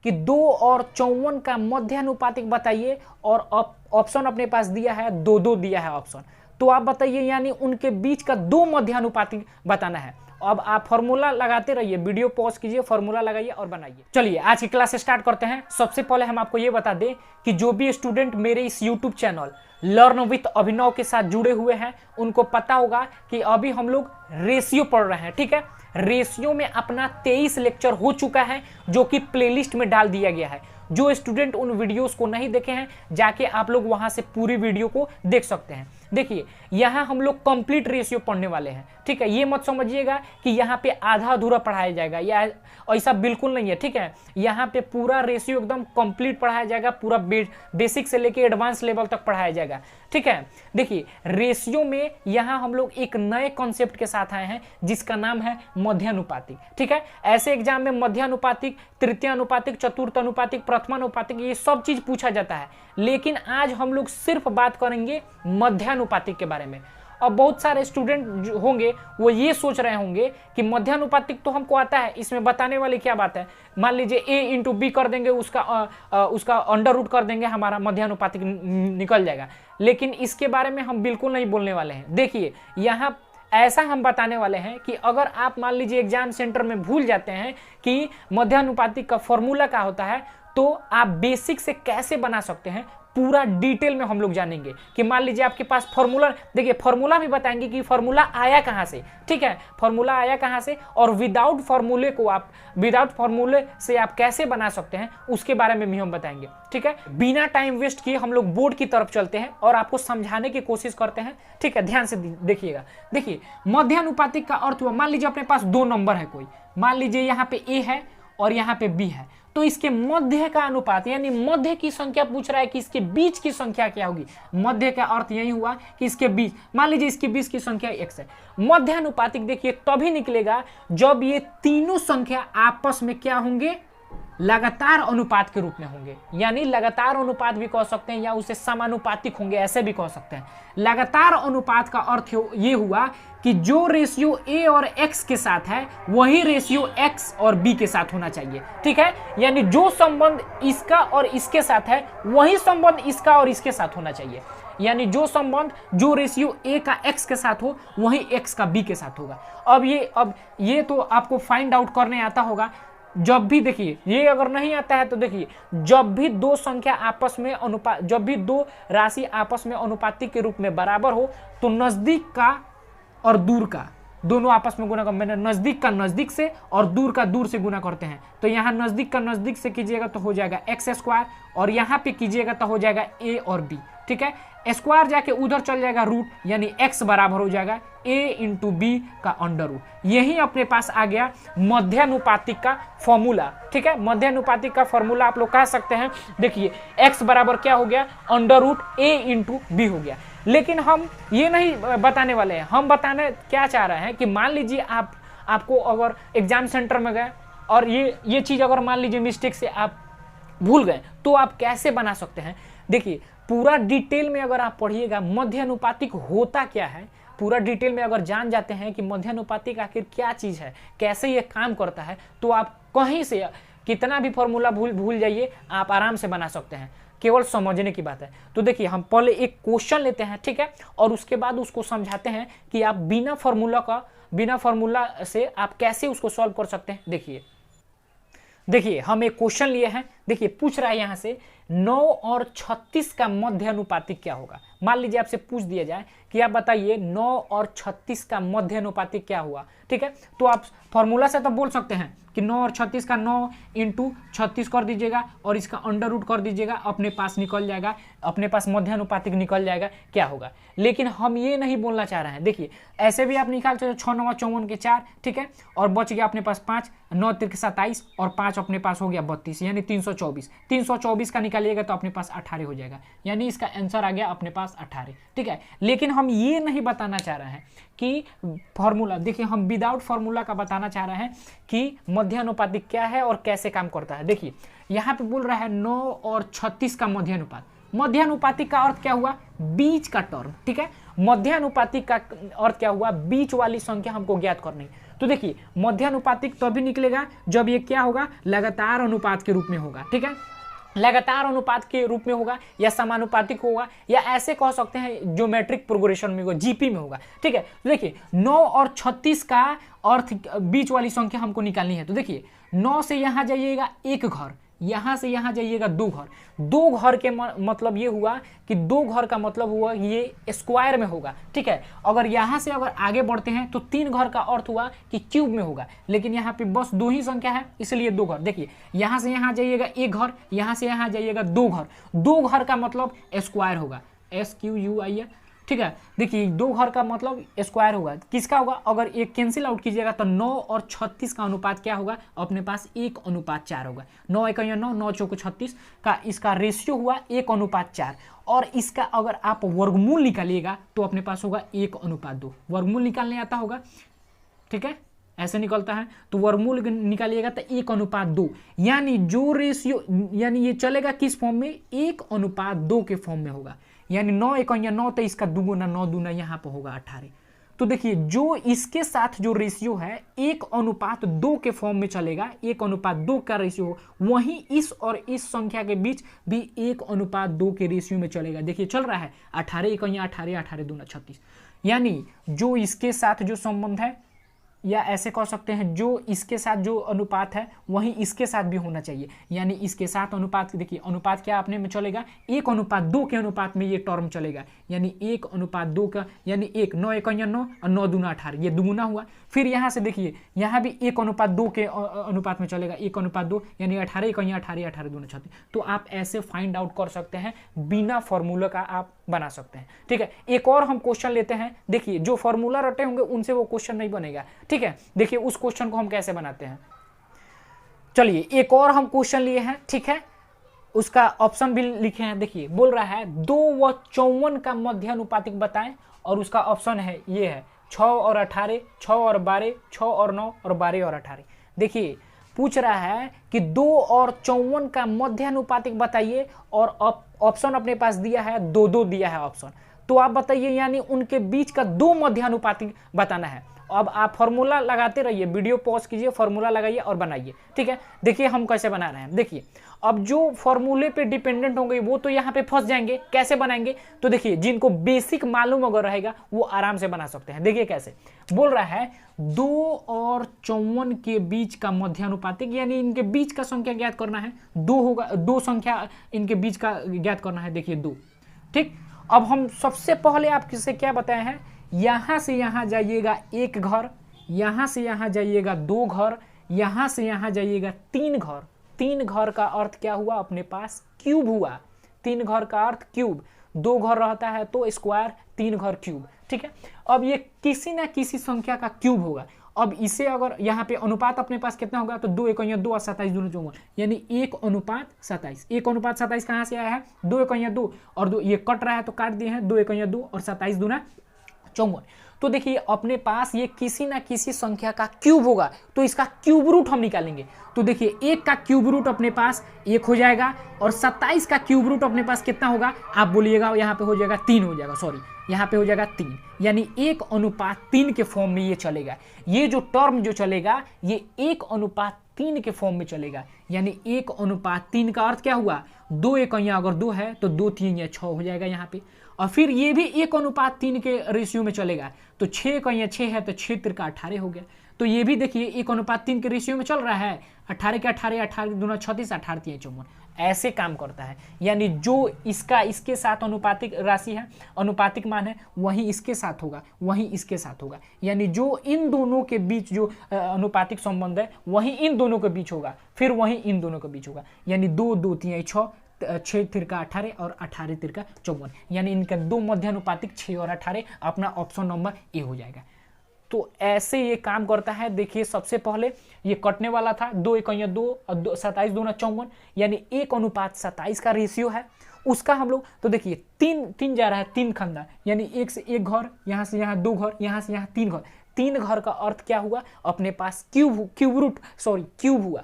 कि 2 और 54 का मध्यानुपातिक बताइए, और ऑप्शन अपने पास दिया है 2 दिया है ऑप्शन। तो आप बताइए, यानी उनके बीच का 2 मध्यानुपातिक बताना है। अब आप फॉर्मूला लगाते रहिए, वीडियो पॉज कीजिए, फॉर्मूला लगाइए और बनाइए। चलिए आज की क्लास स्टार्ट करते हैं। सबसे पहले हम आपको ये बता दें कि जो भी स्टूडेंट मेरे इस यूट्यूब चैनल लर्न विथ अभिनव के साथ जुड़े हुए हैं, उनको पता होगा कि अभी हम लोग रेशियो पढ़ रहे हैं। ठीक है, रेशियो में अपना 23 लेक्चर हो चुका है, जो कि प्लेलिस्ट में डाल दिया गया है। जो स्टूडेंट उन वीडियोस को नहीं देखे हैं, जाके आप लोग वहां से पूरी वीडियो को देख सकते हैं। देखिए, यहाँ हम लोग कंप्लीट रेशियो पढ़ने वाले हैं। ठीक है, ये मत समझिएगा कि यहाँ पे आधा अधूरा पढ़ाया जाएगा, या ऐसा बिल्कुल नहीं है। ठीक है, यहाँ पे पूरा रेशियो एकदम कंप्लीट पढ़ाया जाएगा, पूरा बेसिक से लेके एडवांस लेवल तक पढ़ाया जाएगा। ठीक है, देखिए रेशियो में यहाँ हम लोग एक नए कॉन्सेप्ट के साथ आए हैं, जिसका नाम है मध्यानुपातिक। ठीक है, ऐसे एग्जाम में मध्यानुपातिक, तृतीय अनुपातिक, चतुर्थ अनुपातिक, प्रथमानुपातिक, ये सब चीज पूछा जाता है। लेकिन आज हम लोग सिर्फ बात करेंगे मध्यानुपातिक के बारे में। अब बहुत सारे स्टूडेंट होंगे, वो ये सोच रहे होंगे कि मध्यानुपातिक तो हमको आता है, इसमें बताने वाली क्या बात है। मान लीजिए a इंटू बी कर देंगे, उसका अंडर रूट कर देंगे, हमारा मध्यानुपातिक निकल जाएगा। लेकिन इसके बारे में हम बिल्कुल नहीं बोलने वाले हैं। देखिए, यहाँ ऐसा हम बताने वाले हैं कि अगर आप मान लीजिए एग्जाम सेंटर में भूल जाते हैं कि मध्यानुपातिक का फॉर्मूला क्या होता है, तो आप बेसिक से कैसे बना सकते हैं, पूरा डिटेल में हम लोग जानेंगे। कि मान लीजिए आपके पास फॉर्मूला, देखिए फॉर्मूला भी बताएंगे कि फॉर्मूला आया कहां से। ठीक है, फॉर्मूला आया कहां से, और विदाउट फॉर्मूले से आप कैसे बना सकते हैं, उसके बारे में भी हम बताएंगे। ठीक है, बिना टाइम वेस्ट किए हम लोग बोर्ड की तरफ चलते हैं और आपको समझाने की कोशिश करते हैं। ठीक है, ध्यान से देखिएगा। देखिए, मध्यानुपातिक का अर्थ हुआ, मान लीजिए अपने पास 2 नंबर है कोई, मान लीजिए यहाँ पे a है और यहाँ पे b है, तो इसके मध्य का अनुपात, यानी मध्य की संख्या पूछ रहा है कि इसके बीच की संख्या क्या होगी। मध्य का अर्थ यही हुआ कि इसके बीच, मान लीजिए इसके बीच की संख्या x है। मध्यानुपातिक देखिए तभी निकलेगा जब ये तीनों संख्या आपस में क्या होंगे, लगातार अनुपात के रूप में होंगे। यानी लगातार अनुपात भी कह सकते हैं, या उसे समानुपातिक होंगे, ऐसे भी कह सकते हैं। लगातार अनुपात का अर्थ ये हुआ कि जो रेशियो a और x के साथ है, वही रेशियो x और b के साथ होना चाहिए। ठीक है, यानी जो संबंध इसका और इसके साथ है, वही संबंध इसका और इसके साथ होना चाहिए। यानी जो संबंध, जो रेशियो a का x के साथ हो, वही x का b के साथ होगा। अब ये तो आपको फाइंड आउट करने आता होगा। जब भी देखिए, ये अगर नहीं आता है तो देखिए, जब भी 2 संख्या आपस में जब भी 2 राशि आपस में अनुपातिक के रूप में बराबर हो, तो नजदीक का और दूर का दोनों आपस में गुना कर, मैंने नजदीक का नजदीक से और दूर का दूर से गुना करते हैं। तो यहाँ नजदीक का नजदीक से कीजिएगा तो हो जाएगा x², और यहाँ पे कीजिएगा तो हो जाएगा a और b। ठीक है, स्क्वायर जाके उधर चल जाएगा रूट, यानी x बराबर हो जाएगा a इंटू बी का अंडर रूट। यही अपने पास आ गया मध्यानुपातिक का फॉर्मूला। ठीक है, मध्यानुपातिक का फॉर्मूला आप लोग कह सकते हैं। देखिए, x बराबर क्या हो गया, under root a into b हो गया। लेकिन हम ये नहीं बताने वाले हैं, हम बताने क्या चाह रहे हैं कि मान लीजिए आपको अगर एग्जाम सेंटर में गए और ये चीज अगर मान लीजिए मिस्टेक से आप भूल गए, तो आप कैसे बना सकते हैं। देखिए, पूरा डिटेल में अगर आप पढ़िएगा मध्यानुपातिक होता क्या है, पूरा डिटेल में अगर जान जाते हैं कि मध्यानुपातिक आखिर क्या चीज है, कैसे ये काम करता है, तो आप कहीं से कितना भी फॉर्मूला भूल जाइए, आप आराम से बना सकते हैं। केवल समझने की बात है। तो देखिए, हम पहले एक क्वेश्चन लेते हैं, ठीक है, और उसके बाद उसको समझाते हैं कि आप बिना फॉर्मूला से आप कैसे उसको सॉल्व कर सकते हैं। देखिए हम एक क्वेश्चन लिए हैं। देखिए, पूछ रहा है यहाँ से 9 और 36 का मध्यानुपातिक क्या होगा। मान लीजिए आपसे पूछ दिया जाए कि आप बताइए 9 और 36 का मध्यानुपातिक क्या हुआ। ठीक है, तो आप फॉर्मूला से तो बोल सकते हैं कि 9 और 36 का 9 इंटू 36 कर दीजिएगा और इसका अंडर रूट कर दीजिएगा, अपने पास निकल जाएगा, अपने पास मध्यानुपातिक निकल जाएगा क्या होगा। लेकिन हम ये नहीं बोलना चाह रहे हैं। देखिए, ऐसे भी आप निकाल सकते 6 9 54 के 4, ठीक है, और बच गया अपने पास 5, 9 3 27 और 5 अपने पास हो गया 32, यानी 324। 324 का निकालिएगा तो अपने पास 18 हो जाएगा, यानी इसका आंसर आ गया अपने पास 18। ठीक है, लेकिन हम ये नहीं बताना चाह रहे हैं कि फॉर्मूला, देखिए हम विदाउट फॉर्मूला का बताना चाह रहे हैं कि मध्यानुपातिक क्या है और कैसे काम करता है। देखिए, यहाँ पे बोल रहा है 9 और 36 का मध्यानुपात। मध्यानुपातिक का अर्थ क्या हुआ, बीच का टर्म। ठीक है, मध्यानुपातिक का अर्थ क्या हुआ, बीच वाली संख्या हमको ज्ञात करनी। तो देखिए मध्यानुपातिक तभी निकलेगा जब ये क्या होगा, लगातार अनुपात के रूप में होगा। ठीक है, लगातार अनुपात के रूप में होगा या समानुपातिक होगा या ऐसे कह सकते हैं ज्योमेट्रिक प्रोग्रेशन में होगा, जीपी में होगा। ठीक है, तो देखिए 9 और 36 का अर्थ बीच वाली संख्या हमको निकालनी है। तो देखिए 9 से यहां जाइएगा एक घर, यहां से यहां जाइएगा दो घर, दो घर के मतलब ये हुआ कि दो घर का मतलब हुआ ये स्क्वायर में होगा। ठीक है, अगर यहां से अगर आगे बढ़ते हैं तो तीन घर का अर्थ हुआ कि क्यूब में होगा, लेकिन यहाँ पे बस दो ही संख्या है इसलिए दो घर। देखिए यहां से यहां जाइएगा एक घर, यहां से यहां जाइएगा दो घर, दो घर का मतलब स्क्वायर होगा, SQUI। ठीक है, देखिए दो घर का मतलब स्क्वायर होगा, किसका होगा, अगर एक कैंसिल आउट कीजिएगा तो 9 और 36 का अनुपात क्या होगा, अपने पास 1:4 होगा। 9 × 9 9 × 36 का इसका रेशियो हुआ 1:4, और इसका अगर आप वर्गमूल निकालिएगा तो अपने पास होगा 1:2। वर्गमूल निकालने आता होगा, ठीक है, ऐसे निकलता है, तो वर्गमूल निकालिएगा तो 1:2, यानी जो रेशियो यानी ये चलेगा किस फॉर्म में, 1:2 के फॉर्म में होगा। यानी 9 × 9 तो इसका दुगुना, 9 दूना यहाँ पर होगा 18। तो देखिए जो इसके साथ जो रेशियो है 1:2 के फॉर्म में चलेगा, 1:2 का रेशियो, वहीं इस और इस संख्या के बीच भी 1:2 के रेशियो में चलेगा। देखिए चल रहा है 18 × 18, 18 दूना 36, यानी जो इसके साथ जो संबंध है, या ऐसे कह सकते हैं जो इसके साथ जो अनुपात है वहीं इसके साथ भी होना चाहिए। यानी इसके साथ अनुपात, देखिए अनुपात क्या अपने में चलेगा, 1:2 के अनुपात में ये टर्म चलेगा, यानी 1:2 का, यानी 1, 9 × 9 और 9 दूना 18, ये दुगुना हुआ। फिर यहाँ से देखिए यहाँ भी 1:2 के अनुपात में चलेगा, 1:2, यानी 18 × 18, 18 दूना 36। तो आप ऐसे फाइंड आउट कर सकते हैं, बिना फॉर्मूला का आप बना सकते हैं। ठीक है, एक और हम क्वेश्चन लेते हैं। देखिए जो फॉर्मूला रटे होंगे उनसे वो क्वेश्चन नहीं बनेगा। ठीक है, देखिए उस क्वेश्चन को हम कैसे बनाते हैं, चलिए एक और हम क्वेश्चन लिए हैं। ठीक है, उसका ऑप्शन भी लिखे हैं। देखिए बोल रहा है 2 व 54 का मध्यानुपातिक बताएं, और उसका ऑप्शन है ये है 6 और 18, 6 और 12, 6 और 9 और 12 और 18। देखिए पूछ रहा है कि 2 और 54 का मध्यानुपातिक बताइए, और ऑप्शन अपने पास दिया है 2 दिया है ऑप्शन। तो आप बताइए, यानी उनके बीच का 2 मध्यानुपातिक बताना है। अब आप फॉर्मूला लगाते रहिए, वीडियो पॉज कीजिए, फॉर्मूला लगाइए और बनाइए। ठीक है, देखिए हम कैसे बना रहे हैं। देखिए अब जो फॉर्मूले पे डिपेंडेंट होंगे वो तो यहाँ पे फंस जाएंगे, कैसे बनाएंगे, तो देखिए जिनको बेसिक मालूम अगर रहेगा वो आराम से बना सकते हैं। देखिए कैसे बोल रहा है, 2 और 54 के बीच का मध्यानुपातिक, यानी इनके बीच का संख्या ज्ञात करना है। 2 होगा, 2 संख्या इनके बीच का ज्ञात करना है। देखिए 2। ठीक, अब हम सबसे पहले आप किससे क्या बताए हैं, यहां से यहां जाइएगा एक घर, यहां से यहां जाइएगा दो घर, यहां से यहां जाइएगा तीन घर। तीन घर का अर्थ क्या हुआ, अपने पास क्यूब हुआ। तीन घर का अर्थ क्यूब, दो घर रहता है तो स्क्वायर, तीन घर क्यूब। ठीक है, अब ये किसी ना किसी संख्या का क्यूब होगा। अब इसे अगर यहाँ पे अनुपात अपने पास कितना होगा, तो 2 × 2 और 27 दूना 54, यानी 1:27। 1:27 कहाँ से आया है, 2 × 2 और 2, ये कट रहा है तो काट दिए हैं, 2 × 2 और 27 दूना 54। तो देखिए अपने पास ये किसी ना किसी संख्या का क्यूब होगा, तो इसका क्यूब रूट हम निकालेंगे। तो देखिए 1 का क्यूब रूट अपने पास 1 हो जाएगा, और 27 का क्यूब रूट अपने पास कितना होगा, आप बोलिएगा यहाँ पे हो जाएगा 3 हो जाएगा, सॉरी यहाँ पे हो जाएगा 3, यानी 1:3 के फॉर्म में ये चलेगा। ये जो टर्म जो चलेगा ये 1:3 के फॉर्म में चलेगा, यानी 1:3 का अर्थ क्या हुआ, 2 एकैया अगर 2 है तो 2 3 या 6 हो जाएगा यहाँ पे। और फिर ये भी 1:3 के रेशियो में चलेगा, तो 6 एकैया 6 है तो 6 तिरका 18 हो गया। तो ये भी देखिए 1:3 के रेशियो में चल रहा है, 18 के 18, 18 दूना 36, 18 3 54, ऐसे काम करता है। यानी जो इसका इसके साथ अनुपातिक राशि है, अनुपातिक मान है, वही इसके साथ होगा, वही इसके साथ होगा। यानी जो इन दोनों के बीच जो अनुपातिक संबंध है वही इन दोनों के बीच होगा, फिर वही इन दोनों के बीच होगा। यानी 2 2 3 6, 6 तिरका 18 और 18 तिरका 54, यानी इनका 2 मध्यानुपातिक 6 और 18, अपना ऑप्शन नंबर ए हो जाएगा। तो ऐसे ये काम करता है। देखिए सबसे पहले ये कटने वाला था, 2 एकैया 2 और 27 दूना 54, यानी 1:27 का रेशियो है उसका हम लोग। तो देखिए 3 जा रहा है, 3 खंदा, यानी 1 से 1 घर, यहाँ से यहाँ 2 घर, यहाँ से यहाँ 3 घर। 3 घर का अर्थ क्या हुआ, अपने पास क्यूब हुआ,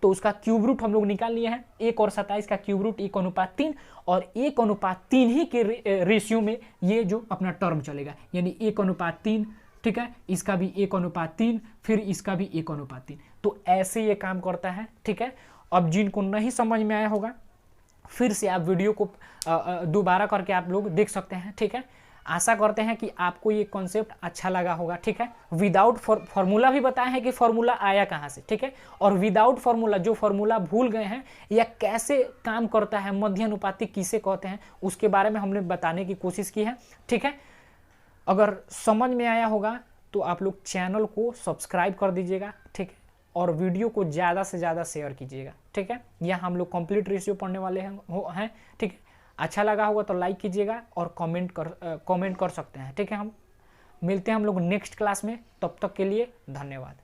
तो उसका क्यूब रूट हम लोग निकाल लिए हैं। 1 और 27 का क्यूब रूट 1:3, और 1:3 ही के रेशियो में ये जो अपना टर्म चलेगा, यानी 1:3। ठीक है, इसका भी 1:3, फिर इसका भी 1:3। तो ऐसे ये काम करता है, ठीक है। अब जिनको नहीं समझ में आया होगा फिर से आप वीडियो को दोबारा करके आप लोग देख सकते हैं, ठीक है। आशा करते हैं कि आपको ये कॉन्सेप्ट अच्छा लगा होगा, ठीक है। विदाउट फॉर्मूला भी बताया है कि फॉर्मूला आया कहाँ से, ठीक है, और विदाउट फॉर्मूला जो फॉर्मूला भूल गए हैं या कैसे काम करता है, मध्य अनुपाती किसे कहते हैं, उसके बारे में हमने बताने की कोशिश की है, ठीक है। अगर समझ में आया होगा तो आप लोग चैनल को सब्सक्राइब कर दीजिएगा, ठीक है, और वीडियो को ज़्यादा से ज़्यादा शेयर कीजिएगा, ठीक है। यहाँ हम लोग कंप्लीट रेशियो पढ़ने वाले हैं, ठीक है। अच्छा लगा होगा तो लाइक कीजिएगा और कमेंट कर सकते हैं, ठीक है। हम मिलते हैं हम लोग नेक्स्ट क्लास में, तब तक के लिए धन्यवाद।